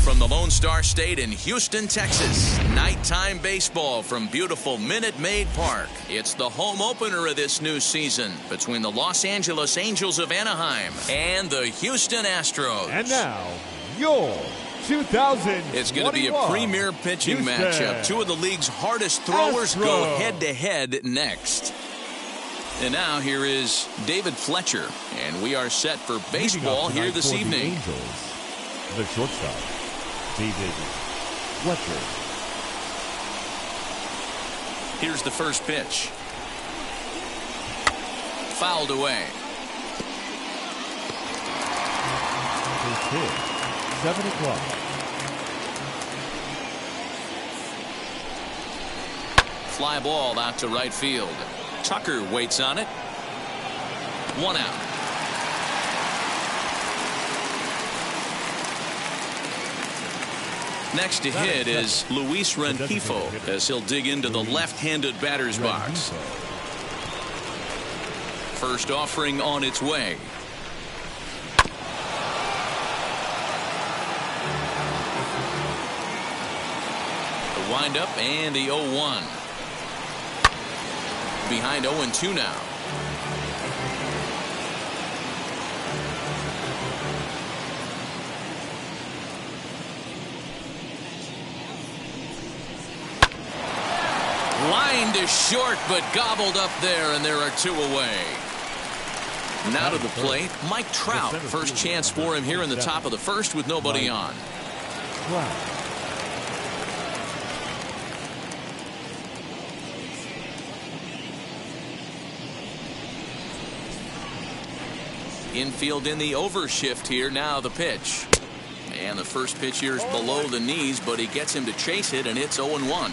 From the Lone Star State in Houston, Texas, nighttime baseball from beautiful Minute Maid Park. It's the home opener of this new season between the Los Angeles Angels of Anaheim and the Houston Astros. And now, your 2021 It's going to be a premier pitching Houston matchup. Two of the league's hardest throwers Astros. go head-to-head next. And now here is David Fletcher, and we are set for baseball here this evening. The shortstop, David Fletcher. Here's the first pitch. Fouled away. First pitch, 7 o'clock. Fly ball out to right field. Tucker waits on it. 1 out. Next to hit is Luis Rengifo as he'll dig into the left-handed batter's box. First offering on its way. The windup and the 0-1. Behind 0-2 now. Lined to short, but gobbled up there, and there are 2 away. Now to the plate, Mike Trout. First chance for him here in the top of the first with nobody on. Infield in the overshift here. Now the pitch. And the first pitch here is below the knees, but he gets him to chase it, and it's 0-1.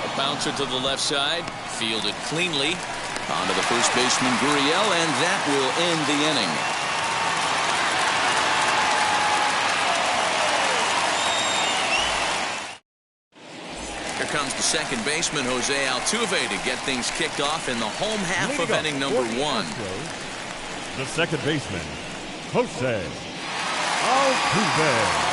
A bouncer to the left side. Fielded cleanly. Onto the first baseman, Gurriel, and that will end the inning. second baseman Jose Altuve to get things kicked off in the home half of inning number 1. The second baseman, Jose Altuve.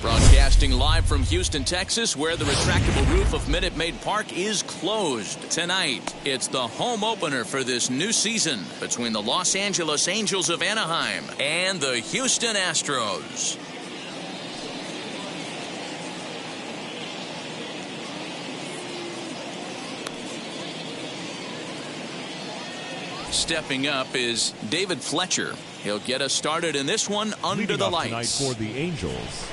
Broadcasting live from Houston, Texas, where the retractable roof of Minute Maid Park is closed. Tonight, it's the home opener for this new season between the Los Angeles Angels of Anaheim and the Houston Astros. Stepping up is David Fletcher. He'll get us started in this one under Leading the off tonight lights. for the Angels,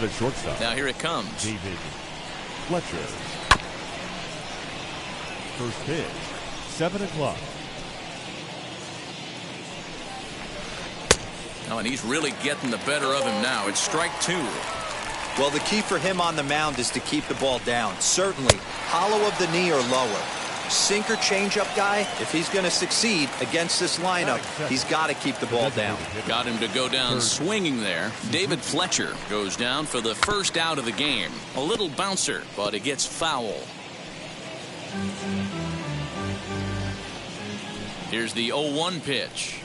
the shortstop. Now here it comes. David Fletcher. First pitch, 7 o'clock. Oh, and he's really getting the better of him now. It's strike 2. Well, the key for him on the mound is to keep the ball down. Certainly, hollow of the knee or lower. Sinker changeup guy, if he's going to succeed against this lineup, he's got to keep the ball down. Got him to go down swinging there. David Fletcher goes down for the first out of the game. A little bouncer, but it gets foul. Here's the 0-1 pitch.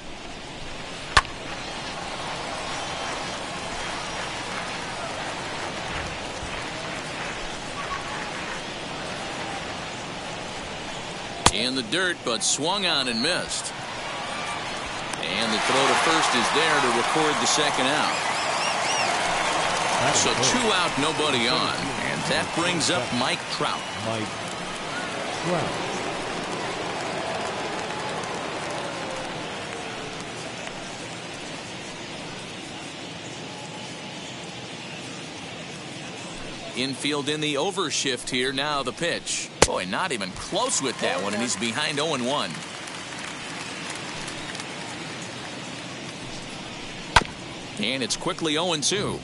In the dirt, but swung on and missed. And the throw to first is there to record the second out. So 2 out, nobody on. And that brings up Mike Trout. Mike Trout. Infield in the overshift here. Now the pitch. Boy, not even close with that one, and he's behind 0-1. And it's quickly 0-2.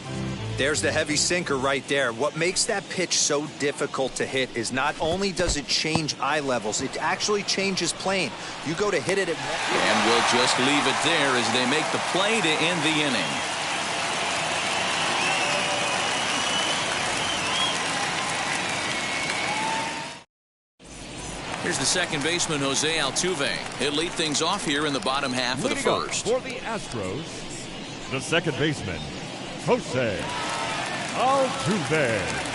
There's the heavy sinker right there. What makes that pitch so difficult to hit is not only does it change eye levels, it actually changes plane. You go to hit it at... And we'll just leave it there as they make the play to end the inning. Here's the second baseman, Jose Altuve. He'll lead things off here in the bottom half of the first. For the Astros, the second baseman, Jose Altuve.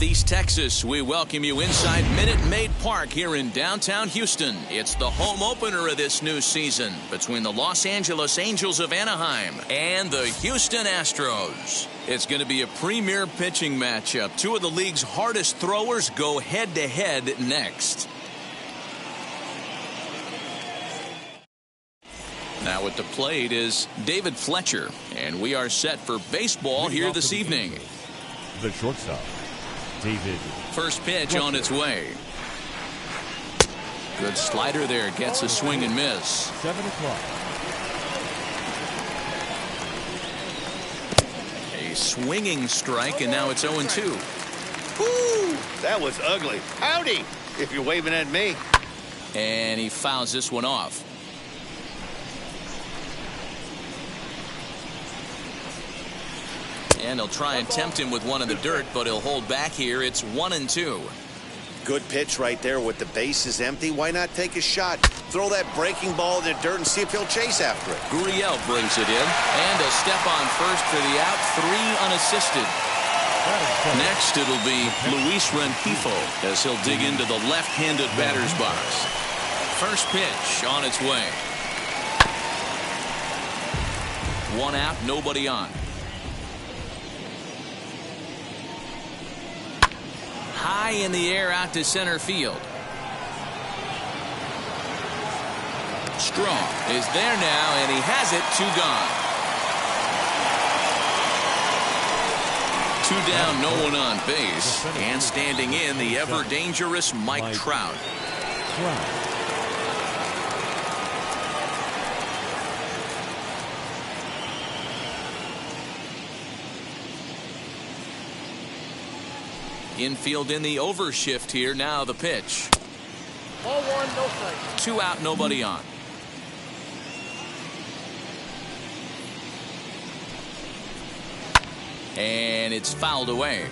Northeast Texas, we welcome you inside Minute Maid Park here in downtown Houston. It's the home opener of this new season between the Los Angeles Angels of Anaheim and the Houston Astros. It's going to be a premier pitching matchup. Two of the league's hardest throwers go head-to-head next. Now at the plate is David Fletcher, and we are set for baseball here this evening. The shortstop, David. First pitch on its way. Good slider there, gets a swing and miss. 7 o'clock. A swinging strike, and now it's 0-2. Woo! That was ugly. Howdy, if you're waving at me. And he fouls this one off. And he'll try and tempt him with one in the dirt, but he'll hold back here. It's 1-2. Good pitch right there with the bases empty. Why not take a shot? Throw that breaking ball in the dirt and see if he'll chase after it. Gurriel brings it in. And a step on first for the out. 3 unassisted. Next, it'll be Luis Rengifo as he'll dig into the left-handed batter's box. First pitch on its way. 1 out, nobody on. High in the air out to center field. Strong is there now, and he has it. 2 gone. 2 down, no one on base. And standing in, the ever-dangerous Mike Trout. Infield in the overshift here. Now the pitch. Ball 1, no strikes. 2 out, nobody on. And it's fouled away.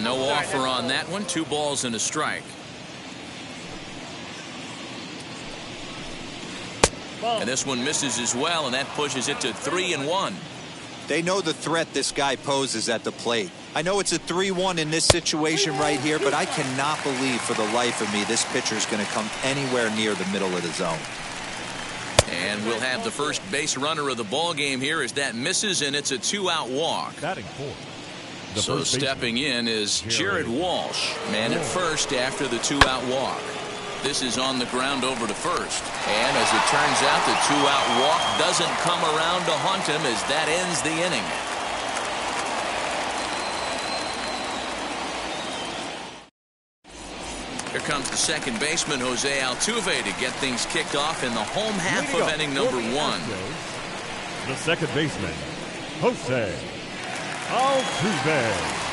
No offer on that one. 2 balls and a strike. And this one misses as well, and that pushes it to 3-1. They know the threat this guy poses at the plate. I know it's a 3-1 in this situation right here, but I cannot believe for the life of me this pitcher is going to come anywhere near the middle of the zone. And we'll have the first base runner of the ball game here as that misses, and it's a 2-out walk. Batting fourth. So stepping in is Jared Walsh, man at first after the 2-out walk. This is on the ground over to first. And as it turns out, the 2-out walk doesn't come around to haunt him as that ends the inning. Here comes the second baseman, Jose Altuve, to get things kicked off in the home half of inning number 1. The second baseman, Jose Altuve.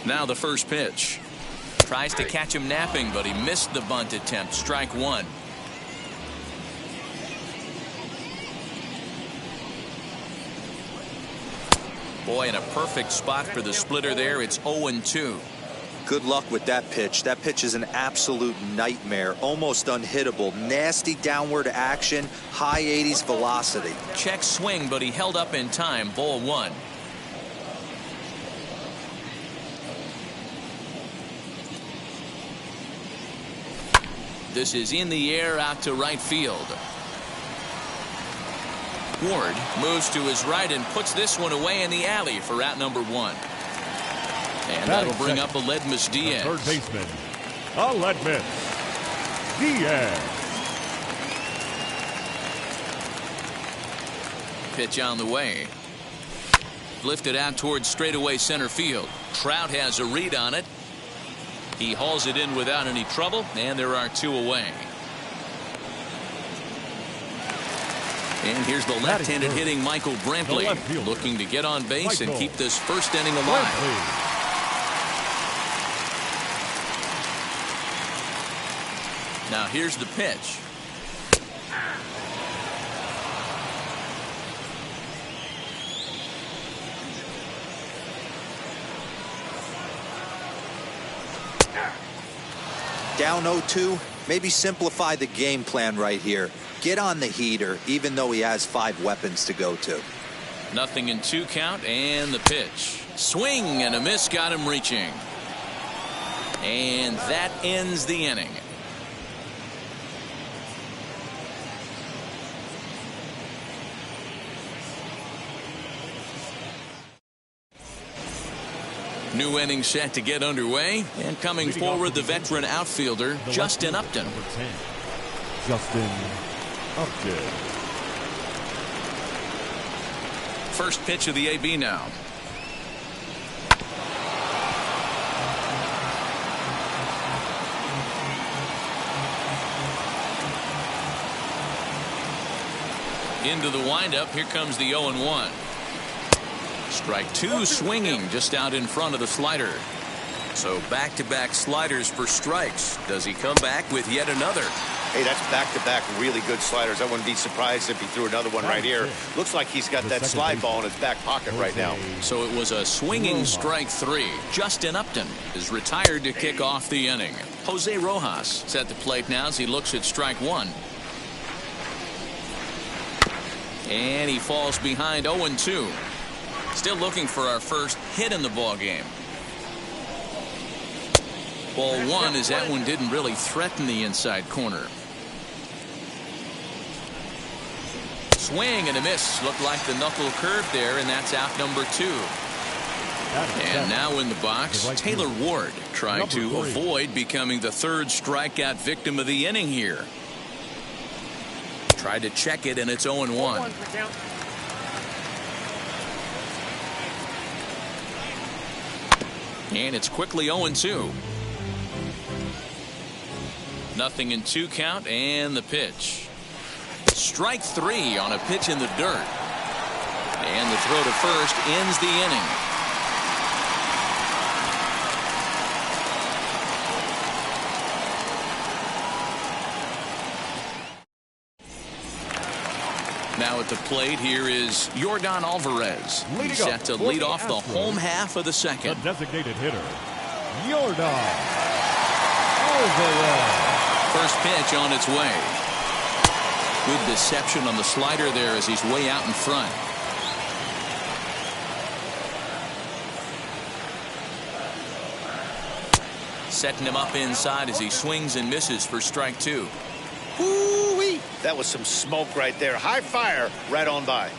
Now the first pitch. Tries to catch him napping, but he missed the bunt attempt. Strike 1. Boy, in a perfect spot for the splitter there. It's 0-2. Good luck with that pitch. That pitch is an absolute nightmare. Almost unhittable. Nasty downward action. High 80s velocity. Check swing, but he held up in time. Ball 1. This is in the air out to right field. Ward moves to his right and puts this one away in the alley for out number 1. And that'll bring up Aledmus Diaz. Third baseman, Aledmus Diaz. Pitch on the way. Lifted out towards straightaway center field. Trout has a read on it. He hauls it in without any trouble, and there are 2 away. And here's the left-handed hitting Michael Brantley, looking to get on base and keep this first inning alive. Now here's the pitch. Down 0-2, maybe simplify the game plan right here. Get on the heater, even though he has 5 weapons to go to. 0-2 count, and the pitch. Swing and a miss, got him reaching. And that ends the inning. New inning set to get underway, and coming forward the veteran outfielder Justin Upton. Justin Upton. First pitch of the AB now. Into the windup, here comes the 0-1. Strike 2 swinging just out in front of the slider. So back-to-back sliders for strikes. Does he come back with yet another? Hey, that's back-to-back really good sliders. I wouldn't be surprised if he threw another one right here. Looks like he's got that slide ball in his back pocket right now. So it was a swinging strike 3. Justin Upton is retired to kick off the inning. Jose Rojas set the plate now as he looks at strike 1. And he falls behind 0-2. Still looking for our first hit in the ball game. Ball 1 as that one didn't really threaten the inside corner. Swing and a miss. Looked like the knuckle curve there, and that's out number 2. And now in the box, Taylor Ward trying to avoid becoming the 3rd strikeout victim of the inning here. Tried to check it, and it's 0-1. And it's quickly 0-2. 0-2 count, and the pitch. Strike 3 on a pitch in the dirt. And the throw to first ends the inning. Now at the plate, here is Yordan Alvarez. He's set to lead off the home half of the second. The designated hitter, Yordan Alvarez. First pitch on its way. Good deception on the slider there as he's way out in front. Setting him up inside as he swings and misses for strike 2. Woo-wee. That was some smoke right there. High fire right on by.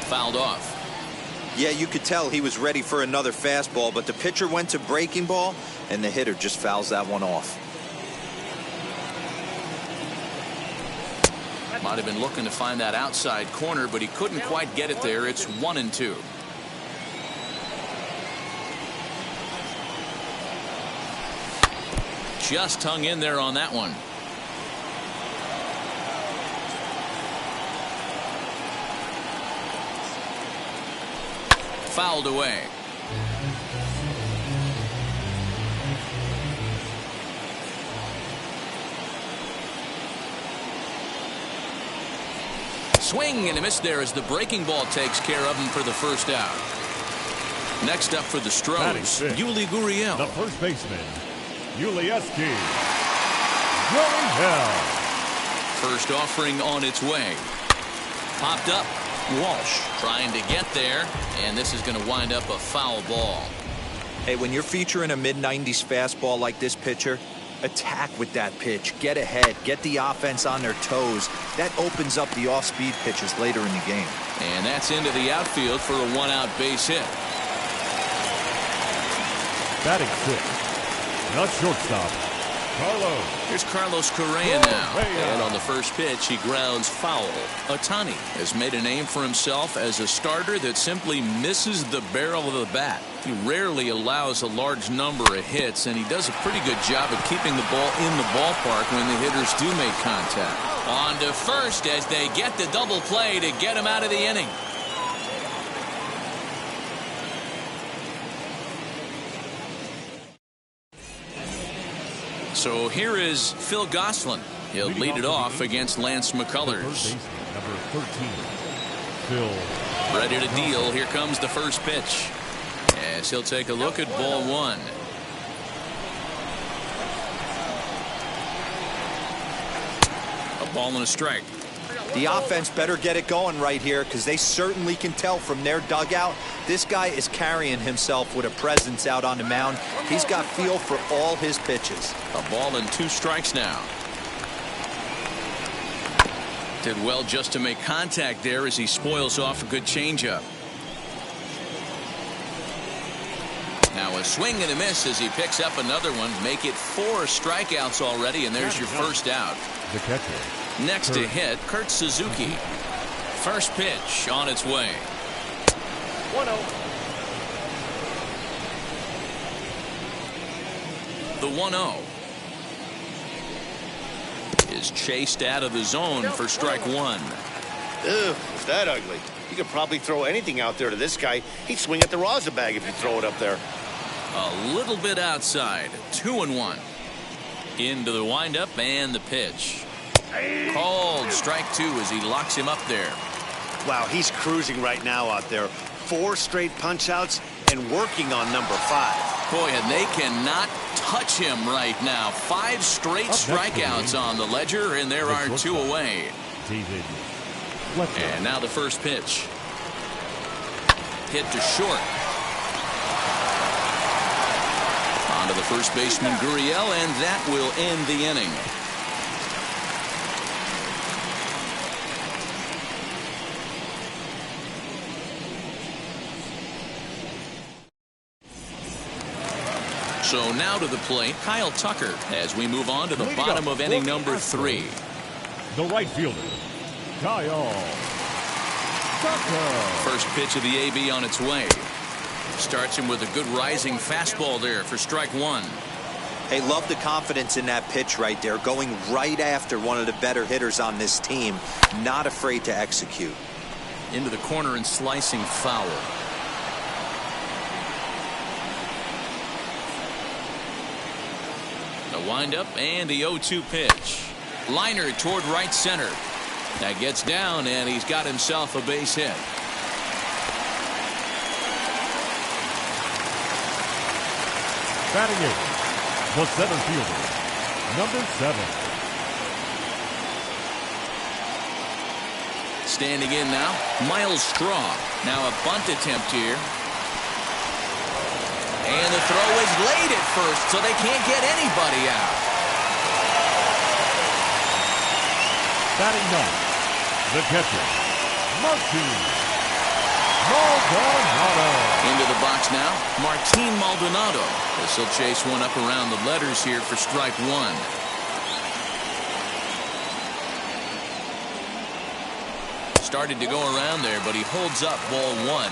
Fouled off. Yeah, you could tell he was ready for another fastball, but the pitcher went to breaking ball, and the hitter just fouls that one off. Might have been looking to find that outside corner, but he couldn't quite get it there. It's 1-2. Just hung in there on that one. Fouled away. Swing and a miss there as the breaking ball takes care of him for the first out. Next up for the Astros, Yuli Gurriel. The first baseman, Yulieski Gurriel. First offering on its way. Popped up. Walsh trying to get there, and this is going to wind up a foul ball. Hey, when you're featuring a mid-90s fastball like this pitcher, attack with that pitch. Get ahead. Get the offense on their toes. That opens up the off-speed pitches later in the game. And that's into the outfield for a one-out base hit. Batting 6, the shortstop, Here's Carlos Correa now. And on the first pitch, he grounds foul. Ohtani has made a name for himself as a starter that simply misses the barrel of the bat. He rarely allows a large number of hits, and he does a pretty good job of keeping the ball in the ballpark when the hitters do make contact. On to first as they get the double play to get him out of the inning. So here is Phil Gosselin. He'll lead it off against Lance McCullers. Number 13, Phil. Ready to deal. Here comes the first pitch. As he'll take a look at ball one. A ball and a strike. The offense better get it going right here because they certainly can tell from their dugout this guy is carrying himself with a presence out on the mound. He's got feel for all his pitches. A ball and 2 strikes now. Did well just to make contact there as he spoils off a good changeup. Now a swing and a miss as he picks up another one. Make it 4 strikeouts already, and there's your first out. The catcher. Next to hit, Kurt Suzuki. First pitch on its way. 1-0. The 1-0 is chased out of the zone for strike 1. Ugh, it's that ugly. You could probably throw anything out there to this guy. He'd swing at the rosin bag if you throw it up there. A little bit outside. 2-1. Into the windup and the pitch. Called strike 2 as he locks him up there. Wow, he's cruising right now out there. 4 straight punch outs and working on number 5. Boy, and they cannot touch him right now. 5 straight strikeouts on the ledger, and there are 2 away. And now the first pitch. Hit to short. On to the first baseman, Gurriel, and that will end the inning. So now to the plate, Kyle Tucker, as we move on to the bottom of inning number 3. The right fielder, Kyle Tucker. First pitch of the AB on its way. Starts him with a good rising fastball there for strike 1. Hey, love the confidence in that pitch right there. Going right after one of the better hitters on this team. Not afraid to execute. Into the corner and slicing foul. The windup and the 0-2 pitch. Liner toward right center. That gets down, and he's got himself a base hit. Batting it, the center fielder, number 7. Standing in now, Miles Straw. Now a bunt attempt here. And the throw is late at first, so they can't get anybody out. Batting 9, the catcher, Martin Maldonado. Into the box now, Martin Maldonado. This will chase one up around the letters here for strike 1. Started to go around there, but he holds up ball 1.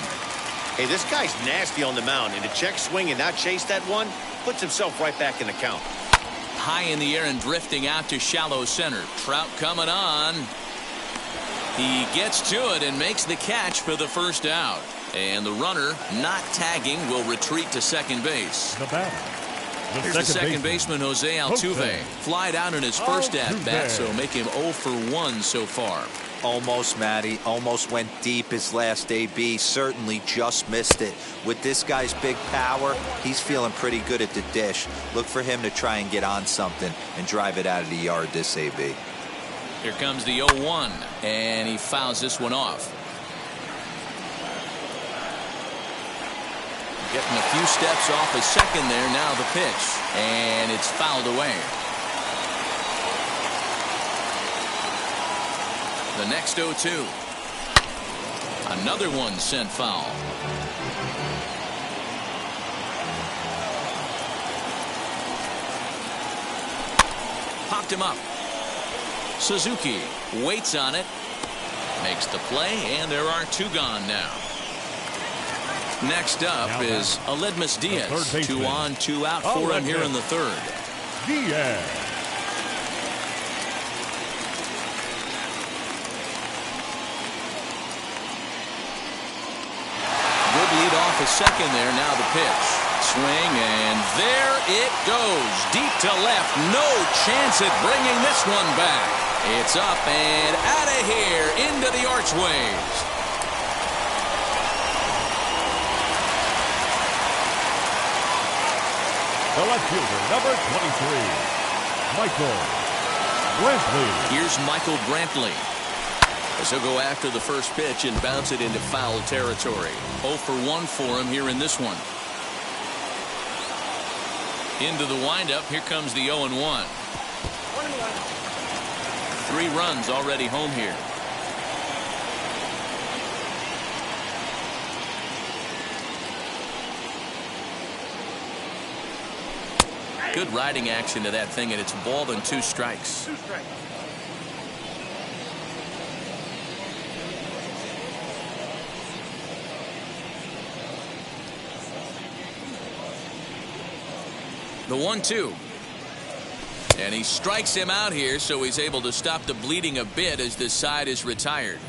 Hey, this guy's nasty on the mound, and to check swing and not chase that one puts himself right back in the count. High in the air and drifting out to shallow center. Trout coming on. He gets to it and makes the catch for the first out. And the runner, not tagging, will retreat to second base. The batter, Here's the second baseman, Jose Altuve. Flied out in his first at-bat, so make him 0 for 1 so far. Almost, Matty. Almost went deep his last AB. Certainly just missed it. With this guy's big power, he's feeling pretty good at the dish. Look for him to try and get on something and drive it out of the yard this AB. Here comes the 0-1, and he fouls this one off. Getting a few steps off his second there. Now the pitch, and it's fouled away. The next 0-2. Another one sent foul. popped him up. Suzuki waits on it. Makes the play, and there are 2 gone now. Next up is Aledmus Diaz. 2 on, 2 out for him here in the 3rd. Diaz. Good lead off a second there. Now the pitch. Swing, and there it goes. Deep to left. No chance at bringing this one back. It's up and out of here into the archways. The left fielder, number 23, Michael Brantley. Here's Michael Brantley, as he'll go after the first pitch and bounce it into foul territory. 0 for 1 for him here in this one. Into the windup. Here comes the 0-1. 3 runs already home here. Good riding action to that thing, and it's ball and 2 strikes. The 1-2. And he strikes him out here, so he's able to stop the bleeding a bit as this side is retired.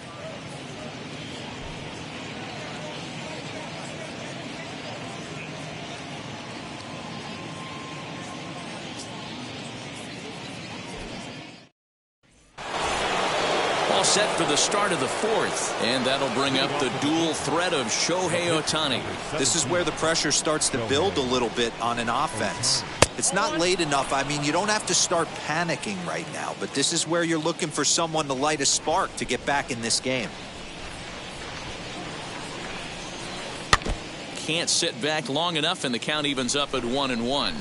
All set for the start of the 4th, and that'll bring up the dual threat of Shohei Ohtani. This is where the pressure starts to build a little bit on an offense. It's not late enough. I mean, you don't have to start panicking right now, but this is where you're looking for someone to light a spark to get back in this game. Can't sit back long enough, and the count evens up at 1-1.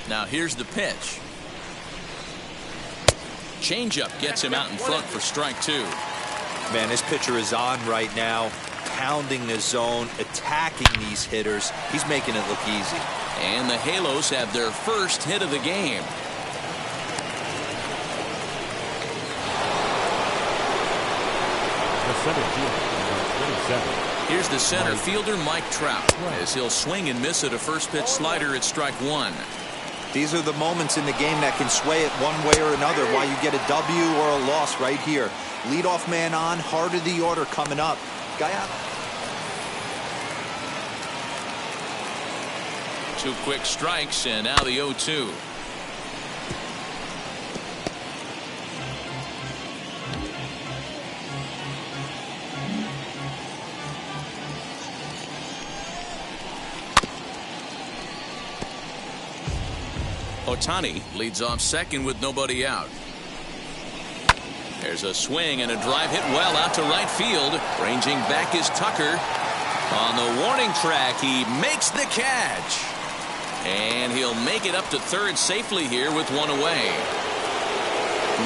Now here's the pitch. Changeup gets him out in front for strike 2. Man, this pitcher is on right now, pounding the zone, attacking these hitters. He's making it look easy. And the Halos have their first hit of the game. The center fielder, 27. Here's the center fielder, Mike Trout, as he'll swing and miss at a first pitch slider at strike 1. These are the moments in the game that can sway it one way or another, why you get a W or a loss right here. Leadoff man on, heart of the order coming up. Guy out. 2 quick strikes, and now the 0-2. Ohtani leads off second with nobody out. There's a swing and a drive hit well out to right field. Ranging back is Tucker. On the warning track, he makes the catch. And he'll make it up to third safely here with 1 away.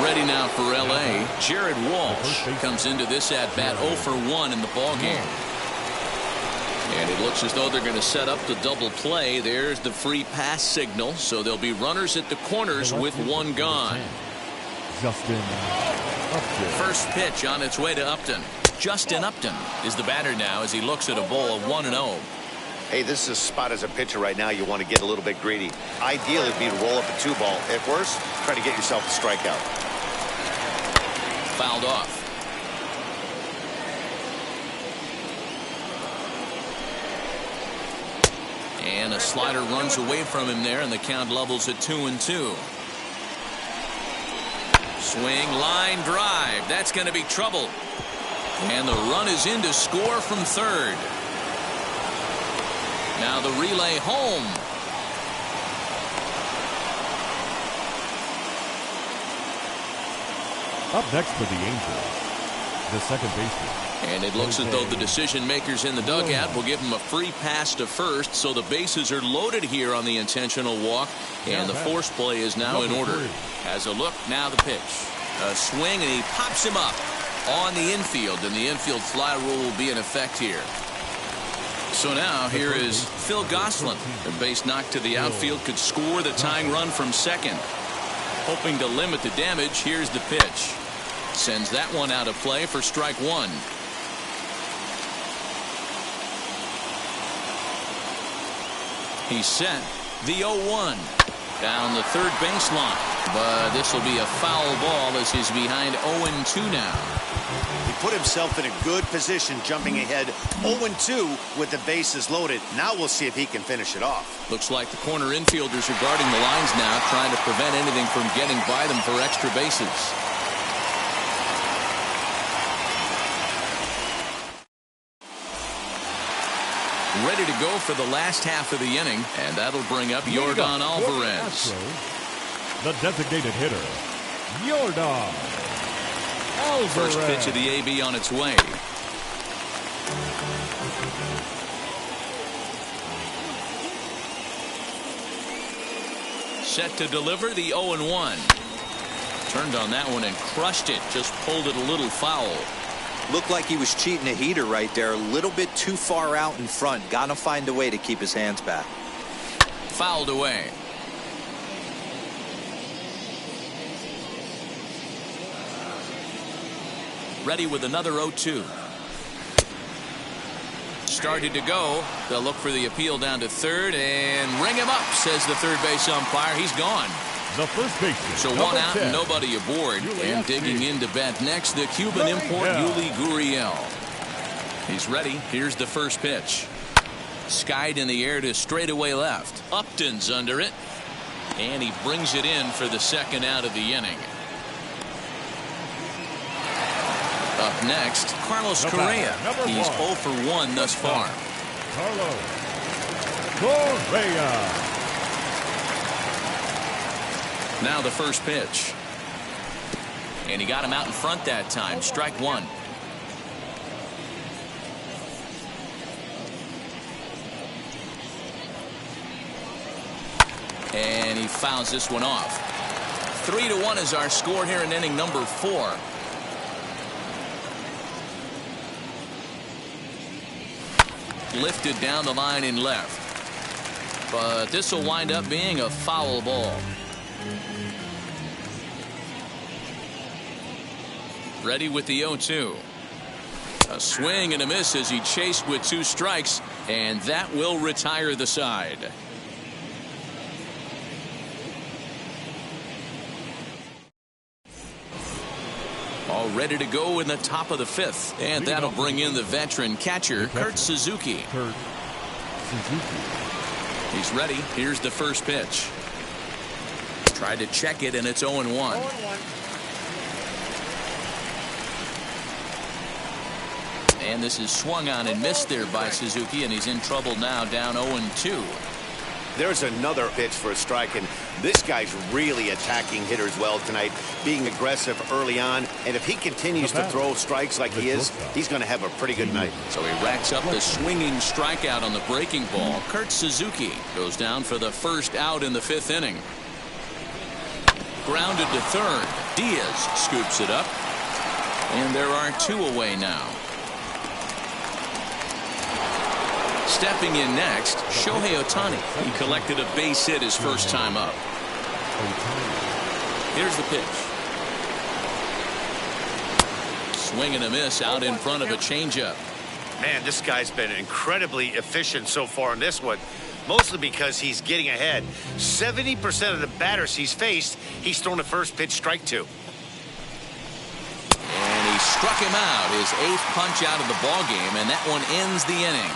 Ready now for LA. Jared Walsh comes into this at bat 0 for 1 in the ball game. And it looks as though they're going to set up the double play. There's the free pass signal, so there'll be runners at the corners with 1 gone. Justin Upton. First pitch on its way to Upton. Justin Upton is the batter now as he looks at a ball of 1-0. Hey, this is a spot as a pitcher right now you want to get a little bit greedy. Ideally, it'd be to roll up a 2-ball. At worst, try to get yourself a strikeout. Fouled off. And a slider runs away from him there, and the count levels at 2-2. Swing, line drive. That's going to be trouble. And the run is in to score from third. Now the relay home. Up next for the Angels, the second baseman. And it looks as though the decision makers in the dugout will give him a free pass to first, so the bases are loaded here on the intentional walk, and the force play is now in order. Has a look, now the pitch. A swing, and he pops him up on the infield, and the infield fly rule will be in effect here. So now here is Phil Gosselin. The base knock to the outfield could score the tying run from second. Hoping to limit the damage, here's the pitch. Sends that one out of play for strike one. He's set. The 0-1. Down the third baseline. But this will be a foul ball as he's behind 0-2 now. He put himself in a good position jumping ahead 0-2 with the bases loaded. Now we'll see if he can finish it off. Looks like the corner infielders are guarding the lines now, trying to prevent anything from getting by them for extra bases. Ready to go for the last half of the inning, and that'll bring up Yordan Alvarez. The designated hitter, Yordan Alvarez. First pitch of the AB on its way. Set to deliver the 0-1. Turned on that one and crushed it. Just pulled it a little foul. Looked like he was cheating a heater right there. A little bit too far out in front. Got to find a way to keep his hands back. Fouled away. Ready with another 0-2. Started to go. They'll look for the appeal down to third and ring him up, says the third base umpire. He's gone. The first baseman. So one out and nobody aboard. And digging into bat next, the Cuban import, Yuli Gurriel. He's ready. Here's the first pitch. Skied in the air to straightaway left. Upton's under it. And he brings it in for the second out of the inning. Up next, Carlos Correa. He's 0 for 1 thus far. Carlos Correa. Now the first pitch. And he got him out in front that time. Strike one. And he fouls this one off. 3-1 is our score here in inning number 4. Lifted down the line in left. But this will wind up being a foul ball. Ready with the 0-2. A swing and a miss as he chased with 2 strikes, and that will retire the side. All ready to go in the top of the 5th, and that'll bring in the veteran catcher, Kurt Suzuki. He's ready. Here's the first pitch. Tried to check it, and it's 0-1. And this is swung on and missed there by Suzuki, and he's in trouble now, down 0-2. There's another pitch for a strike, and this guy's really attacking hitters well tonight, being aggressive early on. And if he continues to throw strikes like he is, he's going to have a pretty good night. So he racks up the swinging strikeout on the breaking ball. Kurt Suzuki goes down for the first out in the 5th inning. Grounded to third. Diaz scoops it up. And there are 2 away now. Stepping in next, Shohei Ohtani. He collected a base hit his first time up. Here's the pitch. Swing and a miss out in front of a changeup. Man, this guy's been incredibly efficient so far in this one, mostly because he's getting ahead. 70% of the batters he's faced, he's thrown the first pitch strike to. And he struck him out, his 8th punch out of the ball game, and that one ends the inning.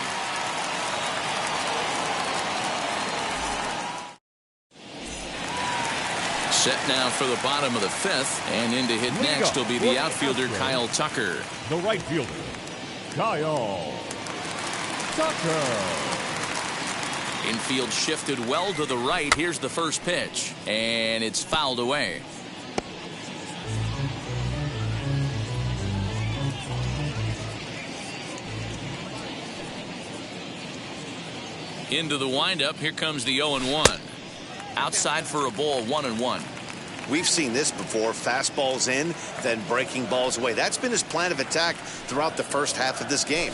Set now for the bottom of the 5th, and in to hit next will be the outfielder Kyle Tucker. The right fielder, Kyle Tucker. Infield shifted well to the right. Here's the first pitch, and it's fouled away. Into the windup. Here comes the 0-1. Outside for a ball, 1-1. We've seen this before. Fastballs in, then breaking balls away. That's been his plan of attack throughout the first half of this game.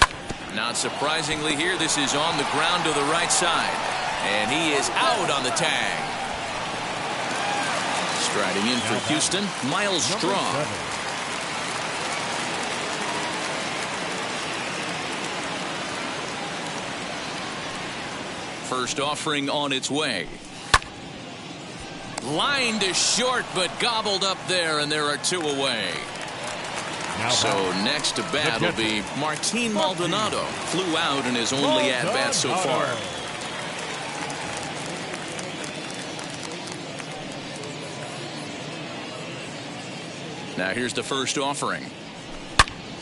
Not surprisingly here, this is on the ground to the right side. And he is out on the tag. Striding in for Houston, Miles Straw. First offering on its way. Line to short, but gobbled up there, and there are 2 away. So next to bat will be Martin Maldonado. Flew out in his only at-bat so far. Now here's the first offering.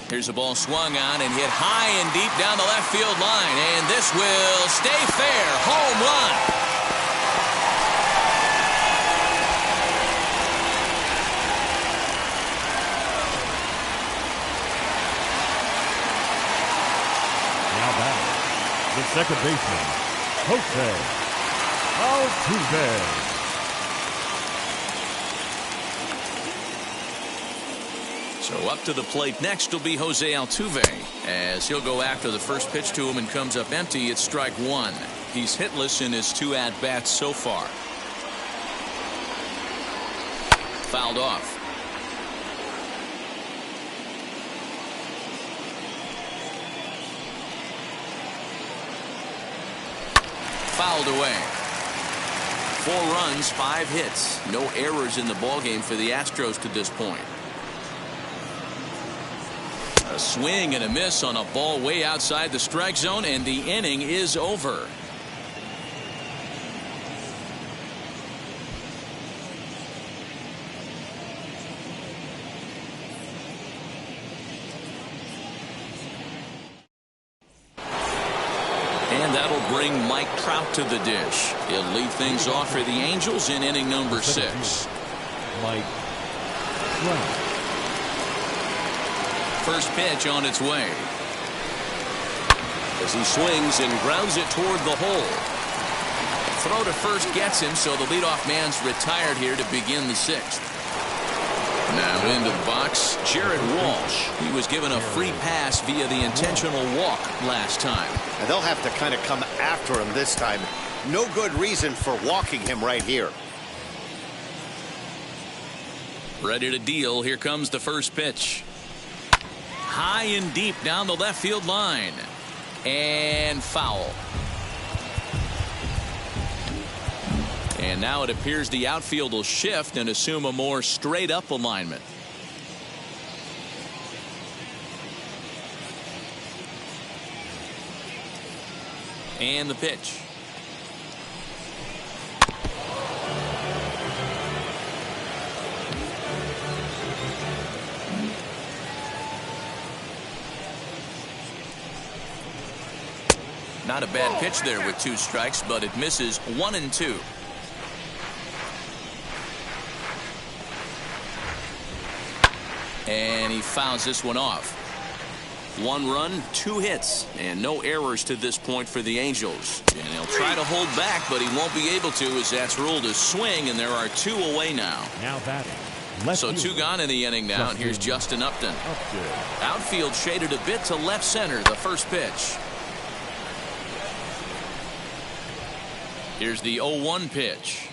Here's a ball swung on and hit high and deep down the left field line. And this will stay fair. Home run. Now back, the second baseman, Jose Altuve. So up to the plate next will be Jose Altuve, as he'll go after the first pitch to him and comes up empty. It's strike 1. He's hitless in his 2 at-bats so far. Fouled off. Fouled away. 4 runs, 5 hits. No errors in the ballgame for the Astros to this point. A swing and a miss on a ball way outside the strike zone, and the inning is over. And that'll bring Mike Trout to the dish. He'll lead things off for the Angels in inning number 6. Mike Trout. First pitch on its way. As he swings and grounds it toward the hole. Throw to first gets him, so the leadoff man's retired here to begin the 6th. Now into the box, Jared Walsh. He was given a free pass via the intentional walk last time. And they'll have to kind of come after him this time. No good reason for walking him right here. Ready to deal. Here comes the first pitch. High and deep down the left field line. And foul. And now it appears the outfield will shift and assume a more straight up alignment. And the pitch. Not a bad pitch there with 2 strikes, but it misses 1 and 2. And he fouls this one off. 1 run, 2 hits, and no errors to this point for the Angels. And he'll try to hold back, but he won't be able to, as that's ruled a swing, and there are 2 away now. Now batting. So 2 gone in the inning now, and here's Justin Upton. Outfield shaded a bit to left center, the first pitch. Here's the 0-1 pitch.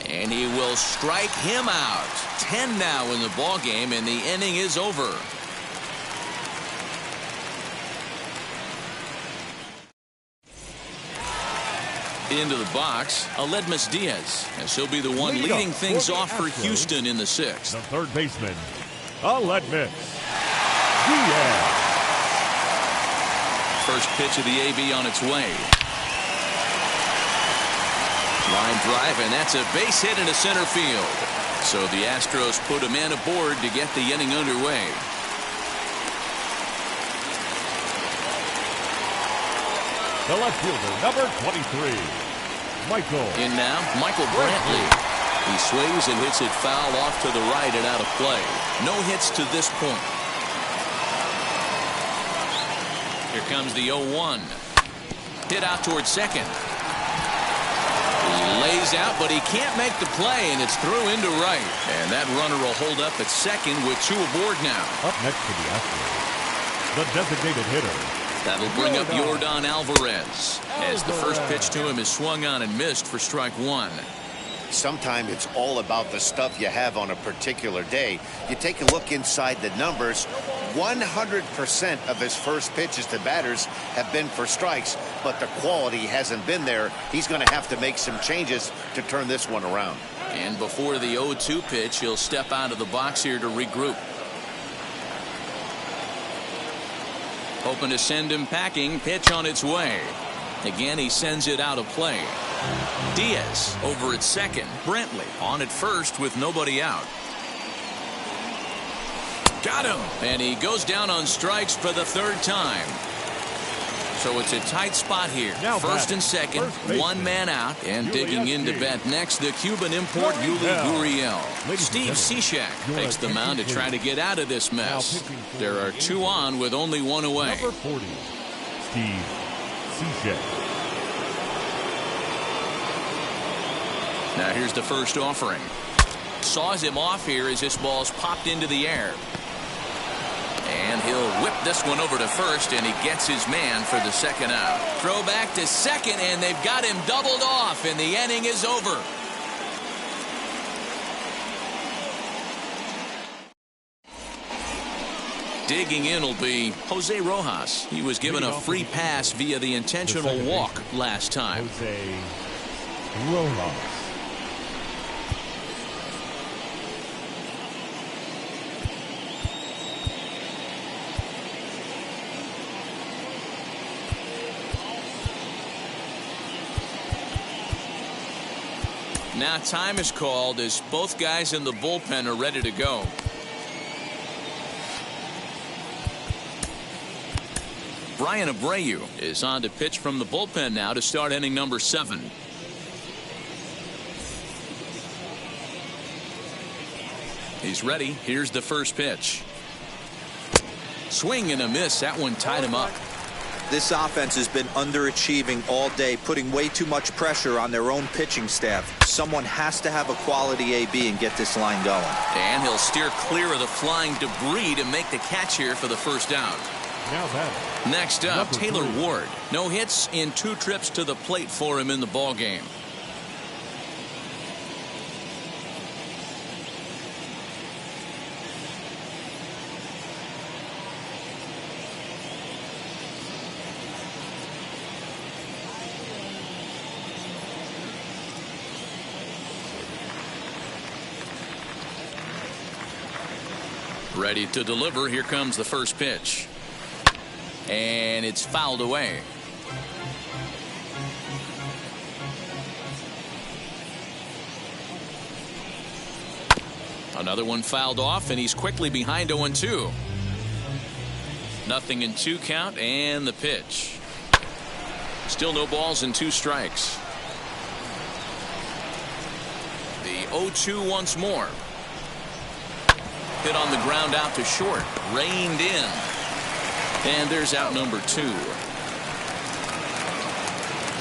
And he will strike him out. 10 now in the ballgame, and the inning is over. Into the box, Aledmus Diaz, as he'll be the one leading things off for Houston in the 6th. The third baseman, Aledmus Diaz. First pitch of the AB on its way. Line drive, and that's a base hit into center field. So the Astros put a man aboard to get the inning underway. The left fielder, number 23, Michael. In now, Michael Brantley. He swings and hits it foul off to the right and out of play. No hits to this point. Here comes the 0-1. Hit out towards second. He lays out, but he can't make the play, and it's through into right. And that runner will hold up at second with 2 aboard now. Up next to the Astros, the designated hitter, That'll bring up Yordan Alvarez as the first pitch to him is swung on and missed for strike one. Sometimes it's all about the stuff you have on a particular day. You take a look inside the numbers. 100% of his first pitches to batters have been for strikes, but the quality hasn't been there. He's going to have to make some changes to turn this one around. And before the 0-2 pitch, he'll step out of the box here to regroup. Hoping to send him packing. Pitch on its way. Again, he sends it out of play. Diaz over at second. Brentley on at first with nobody out. Got him. And he goes down on strikes for the third time. So it's a tight spot here. Now first and second, one man out, and digging in to bat next, the Cuban import Yuli Gurriel. Steve Cishek takes the mound to try to get out of this mess. There are two on with only one away. Number 40, Steve Cishek. Now here's the first offering. Saws him off here as this ball's popped into the air. And he'll whip this one over to first, and he gets his man for the second out. Throw back to second, and they've got him doubled off, and the inning is over. Digging in will be Jose Rojas. He was given a free pass via the intentional walk last time. Jose Rojas. Now time is called as both guys in the bullpen are ready to go. Brian Abreu is on to pitch from the bullpen now to start inning number 7. He's ready. Here's the first pitch. Swing and a miss. That one tied him up. This offense has been underachieving all day, putting way too much pressure on their own pitching staff. Someone has to have a quality AB and get this line going. And he'll steer clear of the flying debris to make the catch here for the first down. Next up, Taylor Ward. No hits in 2 trips to the plate for him in the ballgame. Ready to deliver. Here comes the first pitch. And it's fouled away. Another one fouled off, and he's quickly behind 0-2. Nothing in 2 count, and the pitch. Still no balls and 2 strikes. The 0-2 once more. Hit on the ground out to short. Reined in. And there's out number 2.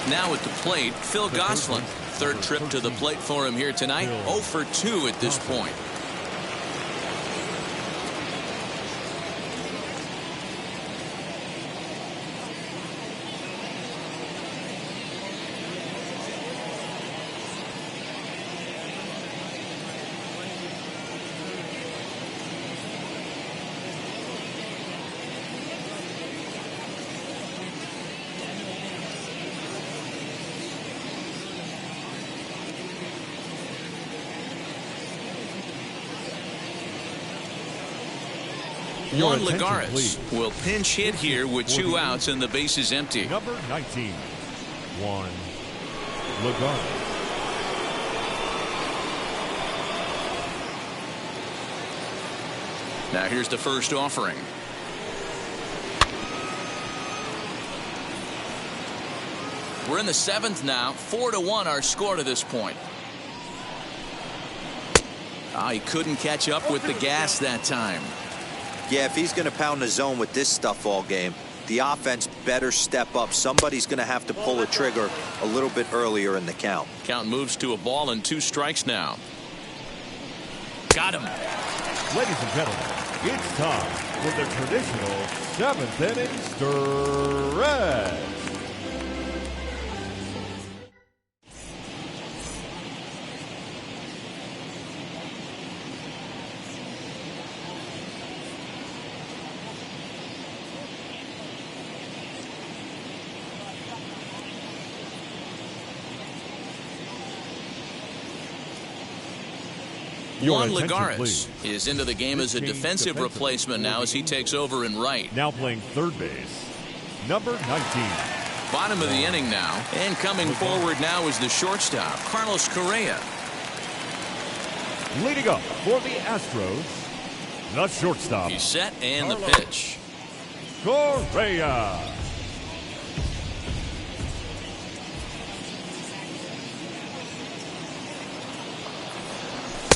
Now at the plate, Phil Gosselin. Third trip to the plate for him here tonight. 0 for 2 at this point. Juan Lagares will pinch hit here with 2 outs and the base is empty. Number 19, Juan Lagares. Now here's the first offering. We're in the 7th now. 4-1 our score to this point. He couldn't catch up with the gas that time. Yeah, if he's going to pound the zone with this stuff all game, the offense better step up. Somebody's going to have to pull a trigger a little bit earlier in the count. Count moves to a ball and 2 strikes now. Got him. Ladies and gentlemen, it's time for the traditional 7th inning stretch. Juan Alvarez is into the game as a defensive replacement now as he takes over in right. Now playing third base, number 19. Bottom of the inning now, and coming forward now is the shortstop, Carlos Correa. Leading up for the Astros, the shortstop. He's set and the pitch. Correa.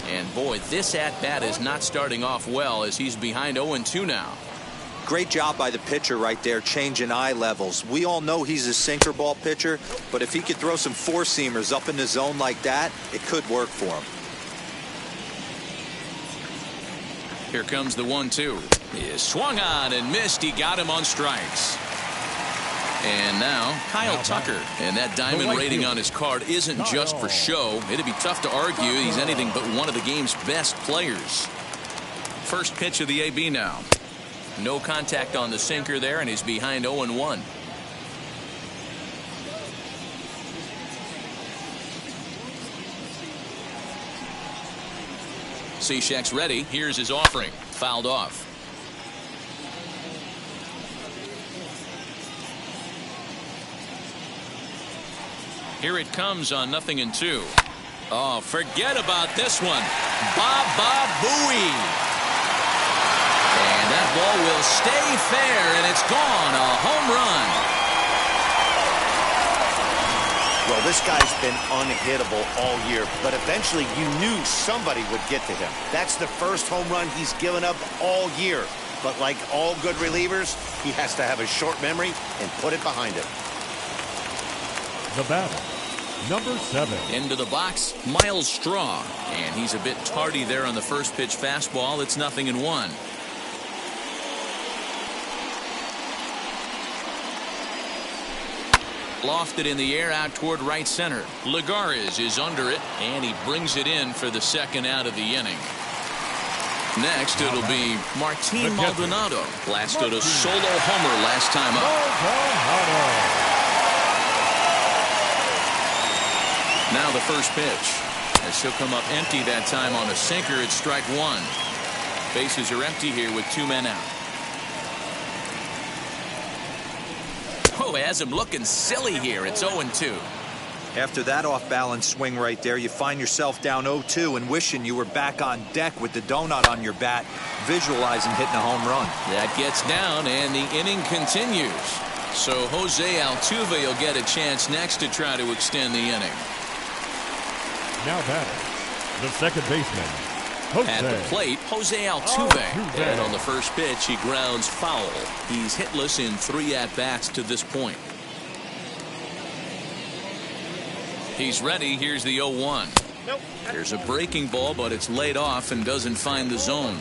And boy, this at-bat is not starting off well as he's behind 0-2 now. Great job by the pitcher right there, changing eye levels. We all know he's a sinker ball pitcher, but if he could throw some four-seamers up in the zone like that, it could work for him. Here comes the 1-2. He is swung on and missed. He got him on strikes. And now Kyle Tucker, and that diamond rating on his card isn't just for show. It'd be tough to argue he's anything but one of the game's best players. First pitch of the AB now. No contact on the sinker there, and he's behind 0-1. Cishek's ready. Here's his offering. Fouled off. Here it comes on 0-2. Oh, forget about this one. Baba Booey. And that ball will stay fair, and it's gone. A home run. Well, this guy's been unhittable all year, but eventually you knew somebody would get to him. That's the first home run he's given up all year. But like all good relievers, he has to have a short memory and put it behind him. The batter, number 7. Into the box, Miles Straw. And he's a bit tardy there on the first pitch fastball. It's 0-1. Lofted in the air out toward right center. Alvarez is under it, and he brings it in for the second out of the inning. Next, it'll be Martin Maldonado. Blasted a solo homer last time up. Now the first pitch, as he'll come up empty that time on a sinker. It's strike one. Bases are empty here with 2 men out. Oh, has him looking silly here. It's 0-2. After that off-balance swing right there, you find yourself down 0-2 and wishing you were back on deck with the donut on your bat, visualizing hitting a home run. That gets down, and the inning continues. So Jose Altuve will get a chance next to try to extend the inning. Now batting, the second baseman, Jose. At the plate, Jose Altuve. And on the first pitch, he grounds foul. He's hitless in 3 at-bats to this point. He's ready. Here's the 0-1. There's a breaking ball, but it's laid off and doesn't find the zone.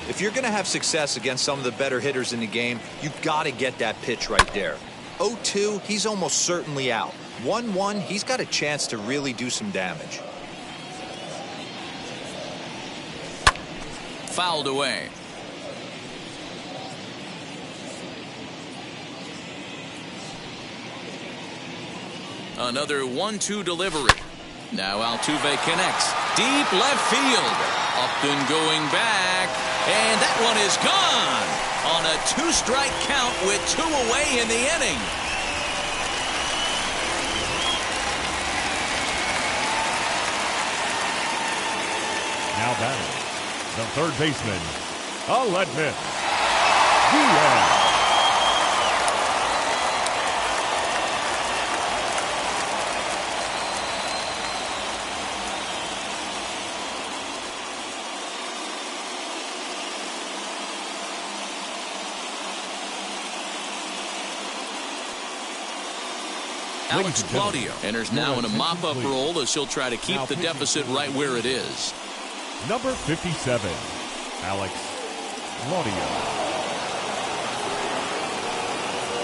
If you're going to have success against some of the better hitters in the game, you've got to get that pitch right there. 0-2, he's almost certainly out. 1-1, he's got a chance to really do some damage. Fouled away. Another 1-2 delivery. Now Altuve connects. Deep left field. Upton going back. And that one is gone. On a 2-strike count with 2 away in the inning. Now batting, the third baseman, Altuve. Diaz. Alex Claudio enters now in a mop-up role as he'll try to keep the deficit right where it is. Number 57, Alex Claudio.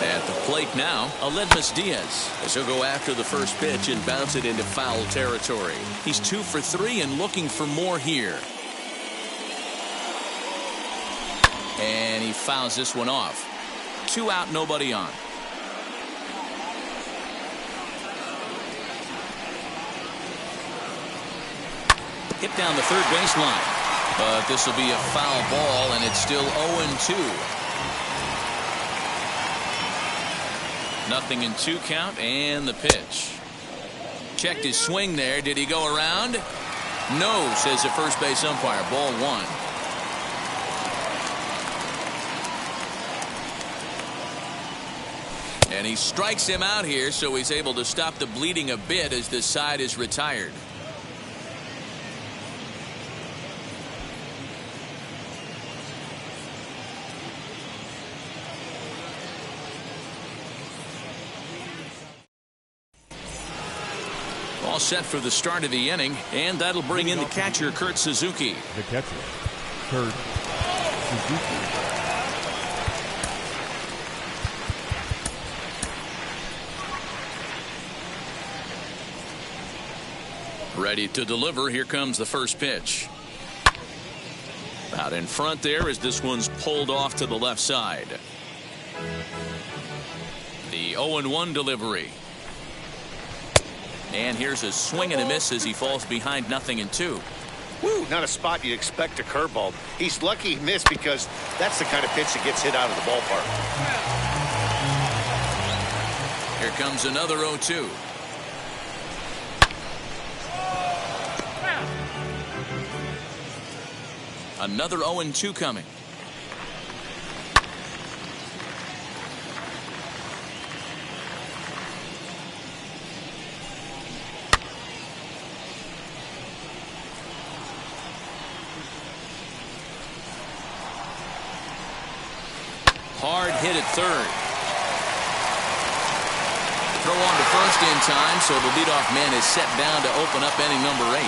At the plate now, Aledmus Diaz, as he'll go after the first pitch and bounce it into foul territory. He's 2 for 3 and looking for more here. And he fouls this one off. 2 out, nobody on. Hit down the third baseline. But this will be a foul ball, and it's still 0-2. Nothing in 2 count, and the pitch. Checked his swing there. Did he go around? No, says the first base umpire. Ball 1. And he strikes him out here, so he's able to stop the bleeding a bit as this side is retired. All set for the start of the inning, and that'll bring in the catcher, Kurt Suzuki. The catcher, Kurt Suzuki. Ready to deliver. Here comes the first pitch. Out in front there as this one's pulled off to the left side. The 0-1 delivery. And here's a swing and a miss as he falls behind 0-2. Woo, not a spot you'd expect a curveball. He's lucky he missed because that's the kind of pitch that gets hit out of the ballpark. Here comes another 0-2. Another 0-2 coming. Hard hit at third. Throw on to first in time, so the leadoff man is set down to open up inning number 8.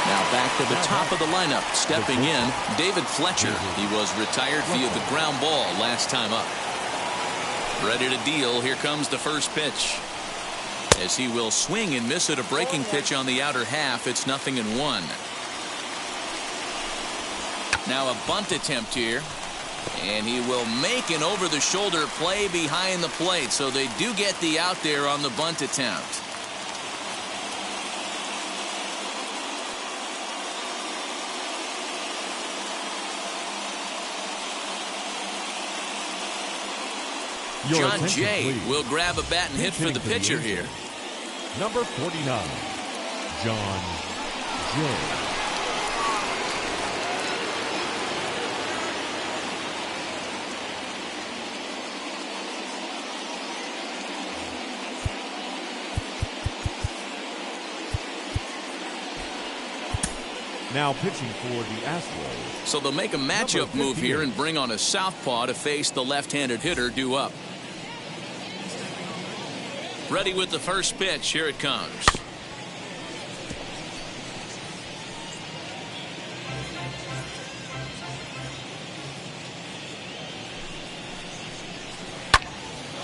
Now back to the top of the lineup. Stepping in, David Fletcher. He was retired via the ground ball last time up. Ready to deal. Here comes the first pitch. As he will swing and miss at a breaking pitch on the outer half. It's 0-1. Now a bunt attempt here. And he will make an over-the-shoulder play behind the plate. So they do get the out there on the bunt attempt. John Jay will grab a bat and hit for the pitcher here. Number 49, John Jay. Now pitching for the Astros. So they'll make a matchup move here and bring on a southpaw to face the left-handed hitter due up. Ready with the first pitch. Here it comes.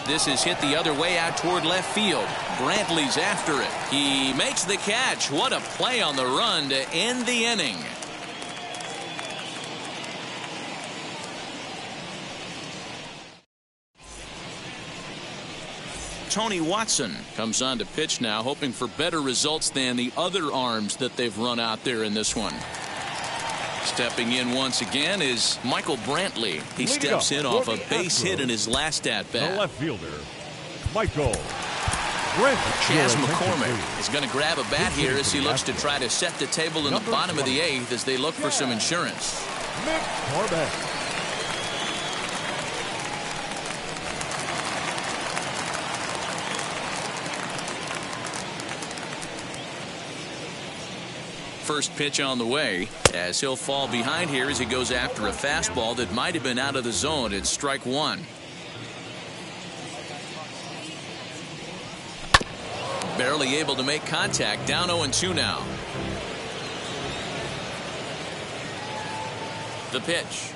This is hit the other way out toward left field. Brantley's after it. He makes the catch. What a play on the run to end the inning. Tony Watson comes on to pitch now, hoping for better results than the other arms that they've run out there in this one. Stepping in once again is Michael Brantley. He steps in off a base hit in his last at-bat. The left fielder, Michael Brantley. Chaz McCormick is going to grab a bat here as he looks to try to set the table in the bottom of the 8th as they look for some insurance. Mick Corbett. First pitch on the way as he'll fall behind here as he goes after a fastball that might have been out of the zone. It's strike 1. Barely able to make contact. Down 0-2 now. The pitch.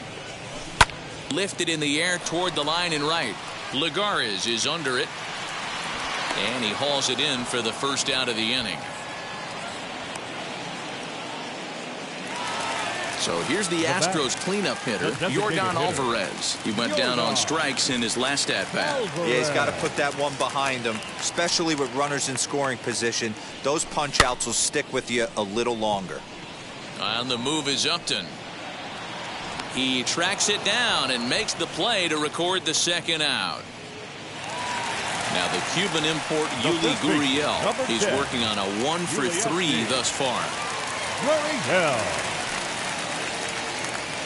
Lifted in the air toward the line and right. Alvarez is under it. And he hauls it in for the first out of the inning. So here's the Astros cleanup hitter, Alvarez. He went down on strikes in his last at-bat. Yeah, he's got to put that one behind him, especially with runners in scoring position. Those punch-outs will stick with you a little longer. On the move is Upton. He tracks it down and makes the play to record the second out. Now the Cuban import Yuli Gurriel is working on a 1-for-3 thus far.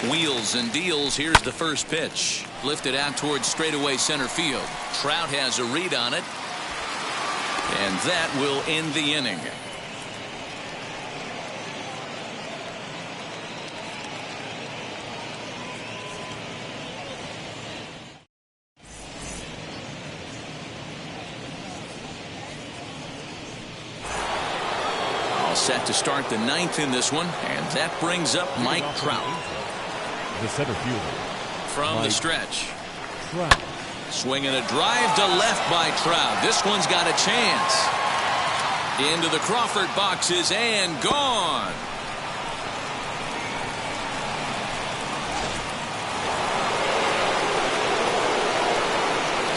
Wheels and deals. Here's the first pitch. Lifted out towards straightaway center field. Trout has a read on it. And that will end the inning. All set to start the ninth in this one. And that brings up Mike Trout. The center fielder. From the stretch. Swinging a drive to left by Trout. This one's got a chance. Into the Crawford boxes and gone.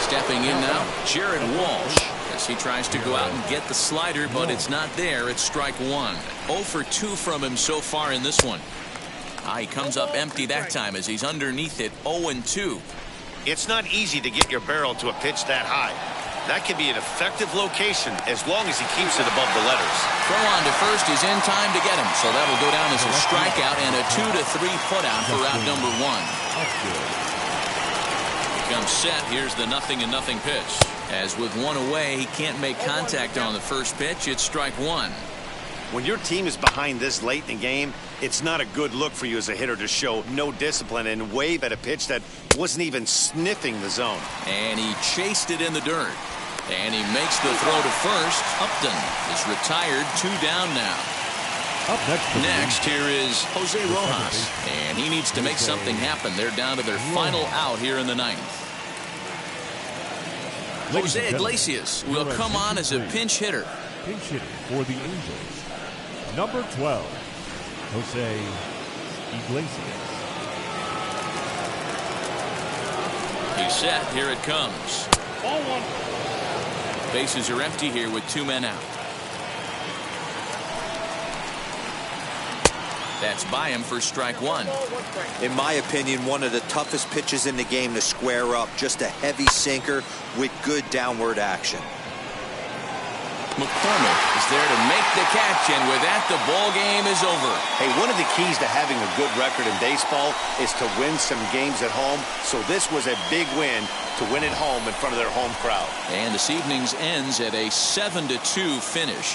Stepping in now, Jared Walsh, as he tries to go out and get the slider, but it's not there. It's strike one. 0 for 2 from him so far in this one. He comes up empty that time as he's underneath it. 0-2. It's not easy to get your barrel to a pitch that high. That can be an effective location as long as he keeps it above the letters. Throw on to first is in time to get him, so that'll go down as a strikeout and a 2-3 putout for out number one. Comes set. Here's the 0-0 pitch. As with one away, he can't make contact on the first pitch. It's strike one. When your team is behind this late in the game, it's not a good look for you as a hitter to show no discipline and wave at a pitch that wasn't even sniffing the zone. And he chased it in the dirt. And he makes the throw to first. Upton is retired. 2 down now. Up next here is Jose Rojas. And he needs to make something happen. They're down to their final out here in the ninth. Jose Iglesias will come on as a pinch hitter. Pinch hitter for the Angels. Number 12, Jose Iglesias. He's set. Here it comes. Ball one. Bases are empty here with 2 men out. That's by him for strike one. In my opinion, one of the toughest pitches in the game to square up. Just a heavy sinker with good downward action. McCormick is there to make the catch, and with that, the ball game is over. Hey, one of the keys to having a good record in baseball is to win some games at home. So this was a big win to win at home in front of their home crowd. And this evening's ends at a 7-2 finish.